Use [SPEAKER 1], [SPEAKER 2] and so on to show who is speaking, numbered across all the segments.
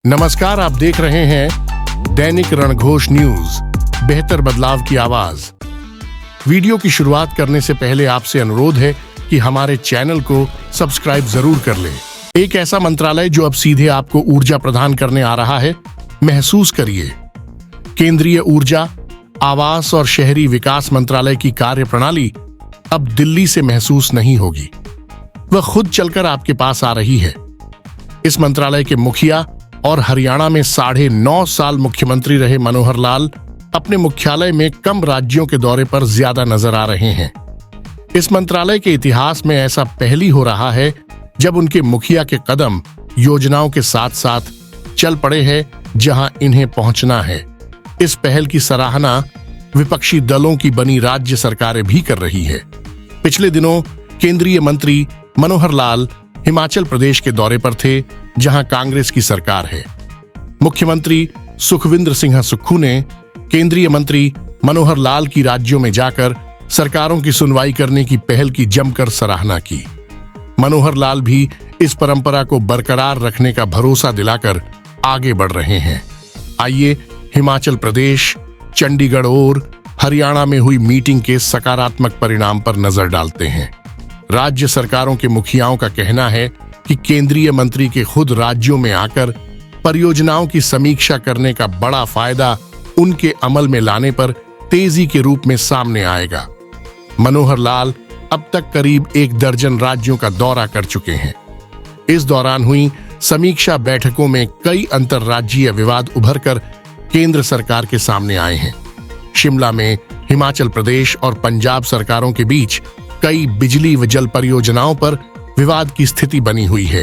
[SPEAKER 1] नमस्कार, आप देख रहे हैं दैनिक रणघोष न्यूज, बेहतर बदलाव की आवाज। वीडियो की शुरुआत करने से पहले आपसे अनुरोध है कि हमारे चैनल को सब्सक्राइब जरूर कर लें। एक ऐसा मंत्रालय जो अब सीधे आपको ऊर्जा प्रदान करने आ रहा है, महसूस करिए। केंद्रीय ऊर्जा, आवास और शहरी विकास मंत्रालय की कार्यप्रणाली अब दिल्ली से महसूस नहीं होगी, वह खुद चलकर आपके पास आ रही है। इस मंत्रालय के मुखिया और हरियाणा में 9.5 साल मुख्यमंत्री रहे मनोहर लाल अपने मुख्यालय में कम राज्यों के दौरे पर ज्यादा नजर आ रहे हैं। इस मंत्रालय के इतिहास में ऐसा पहली हो रहा है जब उनके मुखिया के कदम योजनाओं के साथ साथ चल पड़े हैं जहां इन्हें पहुंचना है। इस पहल की सराहना विपक्षी दलों की बनी राज्य सरकारें भी कर रही है। पिछले दिनों केंद्रीय मंत्री मनोहर लाल हिमाचल प्रदेश के दौरे पर थे, जहां कांग्रेस की सरकार है। मुख्यमंत्री सुखविंदर सिंह सुक्खू ने केंद्रीय मंत्री मनोहर लाल की राज्यों में जाकर सरकारों की सुनवाई करने की पहल की जमकर सराहना की। मनोहर लाल भी इस परंपरा को बरकरार रखने का भरोसा दिलाकर आगे बढ़ रहे हैं। आइए हिमाचल प्रदेश, चंडीगढ़ और हरियाणा में हुई मीटिंग के सकारात्मक परिणाम पर नजर डालते हैं। राज्य सरकारों के मुखियाओं का कहना है कि केंद्रीय मंत्री के खुद राज्यों में आकर परियोजनाओं की समीक्षा करने का बड़ा फायदा उनके अमल में लाने पर तेजी के रूप में सामने आएगा। मनोहर लाल अब तक करीब 1 दर्जन राज्यों का दौरा कर चुके हैं। इस दौरान हुई समीक्षा बैठकों में कई अंतर्राज्यीय विवाद उभरकर केंद्र सरकार के सामने आए हैं। शिमला में हिमाचल प्रदेश और पंजाब सरकारों के बीच कई बिजली व जल परियोजनाओं पर विवाद की स्थिति बनी हुई है।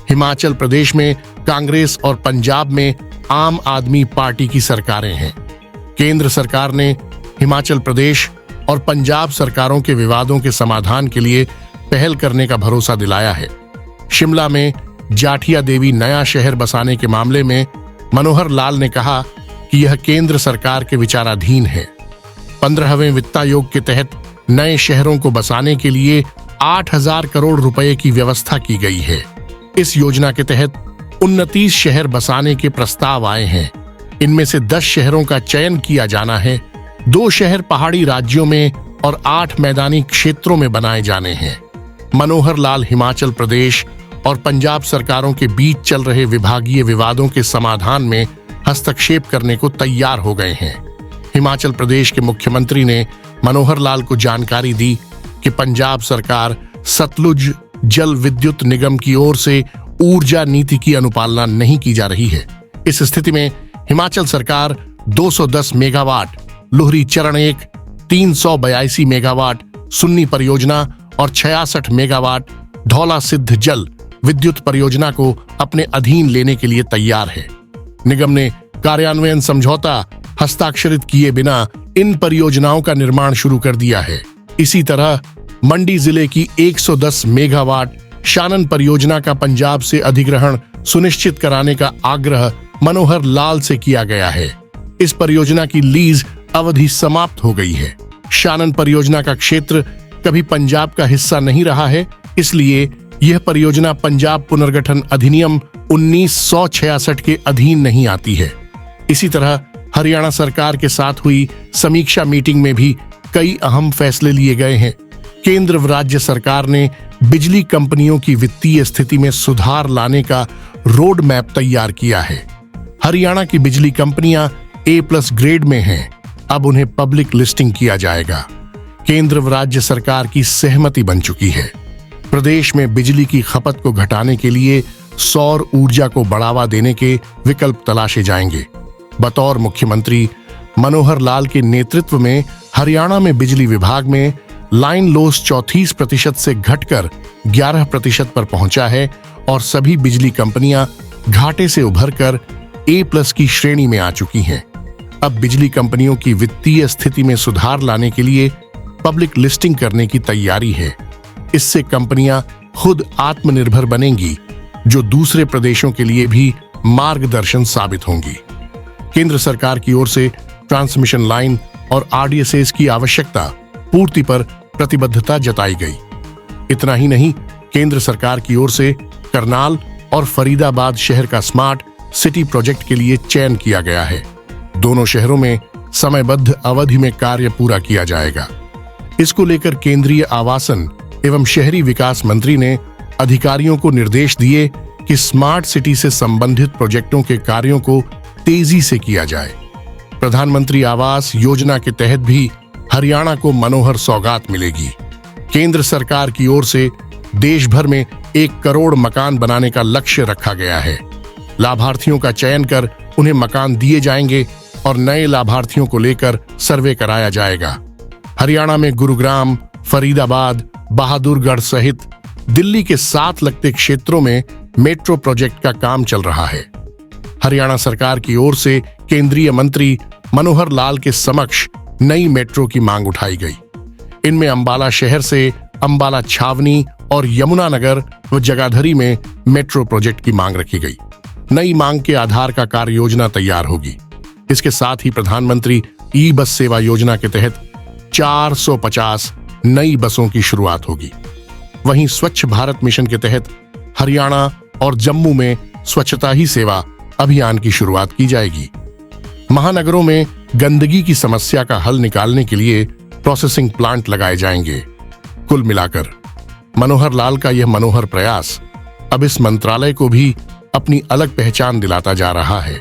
[SPEAKER 1] हिमाचल प्रदेश में कांग्रेस और पंजाब में आम आदमी पार्टी की सरकारें हैं। केंद्र सरकार ने हिमाचल प्रदेश और पंजाब सरकारों के विवादों के समाधान के लिए पहल करने का भरोसा दिलाया है। शिमला में जाठिया देवी नया शहर बसाने के मामले में मनोहर लाल ने कहा कि यह केंद्र सरकार के विचाराधीन है। 15वें वित्त आयोग के तहत नए शहरों को बसाने के लिए 8,000 करोड़ रुपए की व्यवस्था की गई है। इस योजना के तहत 29 शहर बसाने के प्रस्ताव आए हैं। इनमें से 10 शहरों का चयन किया जाना है। 2 शहर पहाड़ी राज्यों में और 8 मैदानी क्षेत्रों में बनाए जाने हैं। मनोहर लाल हिमाचल प्रदेश और पंजाब सरकारों के बीच चल रहे विभागीय विवादों के समाधान में हस्तक्षेप करने को तैयार हो गए हैं। हिमाचल प्रदेश के मुख्यमंत्री ने मनोहर लाल को जानकारी दी कि पंजाब सरकार सतलुज जल विद्युत निगम की ओर से ऊर्जा नीति की अनुपालना नहीं की जा रही है। इस स्थिति में हिमाचल सरकार 210 मेगावाट लोहरी चरण 1, 382 मेगावाट सुन्नी परियोजना और 66 मेगावाट धौला सिद्ध जल विद्युत परियोजना को अपने अधीन लेने के लिए तैयार है। निगम ने कार्यान्वयन समझौता हस्ताक्षरित किए बिना इन परियोजनाओं का निर्माण शुरू कर दिया है। इसी तरह मंडी जिले की 110 मेगावाट शानन परियोजना का पंजाब से अधिग्रहण सुनिश्चित कराने का आग्रह मनोहर लाल से किया गया है। इस परियोजना की लीज अवधि समाप्त हो गई है। शानन परियोजना का क्षेत्र कभी पंजाब का हिस्सा नहीं रहा है, इसलिए यह परियोजना पंजाब पुनर्गठन अधिनियम 1966 के अधीन नहीं आती है। इसी तरह हरियाणा सरकार के साथ हुई समीक्षा मीटिंग में भी कई अहम फैसले लिए गए हैं। केंद्र व राज्य सरकार ने बिजली कंपनियों की वित्तीय स्थिति में सुधार लाने का रोड मैप तैयार किया है। हरियाणा की बिजली कंपनियां A+ ग्रेड में हैं। अब उन्हें पब्लिक लिस्टिंग किया जाएगा। केंद्र व राज्य सरकार की सहमति बन चुकी है। प्रदेश में बिजली की खपत को घटाने के लिए सौर ऊर्जा को बढ़ावा देने के विकल्प तलाशे जाएंगे। बतौर मुख्यमंत्री मनोहर लाल के नेतृत्व में हरियाणा में बिजली विभाग में लाइन लॉस 34% से घटकर 11% पर पहुंचा है और सभी बिजली कंपनियां घाटे से उभरकर A+ की श्रेणी में आ चुकी हैं। अब बिजली कंपनियों की वित्तीय स्थिति में सुधार लाने के लिए पब्लिक लिस्टिंग करने की तैयारी है। इससे कंपनियां खुद आत्मनिर्भर बनेंगी, जो दूसरे प्रदेशों के लिए भी मार्गदर्शन साबित होंगी। केंद्र सरकार की ओर से ट्रांसमिशन लाइन और RDSS की आवश्यकता पूर्ति पर प्रतिबद्धता जताई गई। इतना ही नहीं, केंद्र सरकार की ओर से करनाल और फरीदाबाद शहर का स्मार्ट सिटी प्रोजेक्ट के लिए चयन किया गया है। दोनों शहरों में समयबद्ध अवधि में कार्य पूरा किया जाएगा। इसको लेकर केंद्रीय आवासन एवं शहरी विकास मंत्री ने अधिकारियों को निर्देश दिए कि स्मार्ट सिटी से संबंधित प्रोजेक्टों के कार्यों को तेजी से किया जाए। प्रधानमंत्री आवास योजना के तहत भी हरियाणा को मनोहर सौगात मिलेगी। केंद्र सरकार की ओर से देश भर में 1 करोड़ मकान बनाने का लक्ष्य रखा गया है। लाभार्थियों का चयन कर उन्हें मकान दिए जाएंगे और नए लाभार्थियों को लेकर सर्वे कराया जाएगा। हरियाणा में गुरुग्राम, फरीदाबाद, बहादुरगढ़ सहित दिल्ली के 7 लगते क्षेत्रों में मेट्रो प्रोजेक्ट का काम चल रहा है। हरियाणा सरकार की ओर से केंद्रीय मंत्री मनोहर लाल के समक्ष नई मेट्रो की मांग उठाई गई। इनमें अंबाला शहर से अंबाला छावनी और यमुनानगर व जगाधरी में मेट्रो प्रोजेक्ट की मांग रखी गई। नई मांग के आधार का कार्य योजना तैयार होगी। इसके साथ ही प्रधानमंत्री ई बस सेवा योजना के तहत 450 नई बसों की शुरुआत होगी। वहीं स्वच्छ भारत मिशन के तहत हरियाणा और जम्मू में स्वच्छता ही सेवा अभियान की शुरुआत की जाएगी। महानगरों में गंदगी की समस्या का हल निकालने के लिए प्रोसेसिंग प्लांट लगाए जाएंगे। कुल मिलाकर मनोहर लाल का यह मनोहर प्रयास अब इस मंत्रालय को भी अपनी अलग पहचान दिलाता जा रहा है।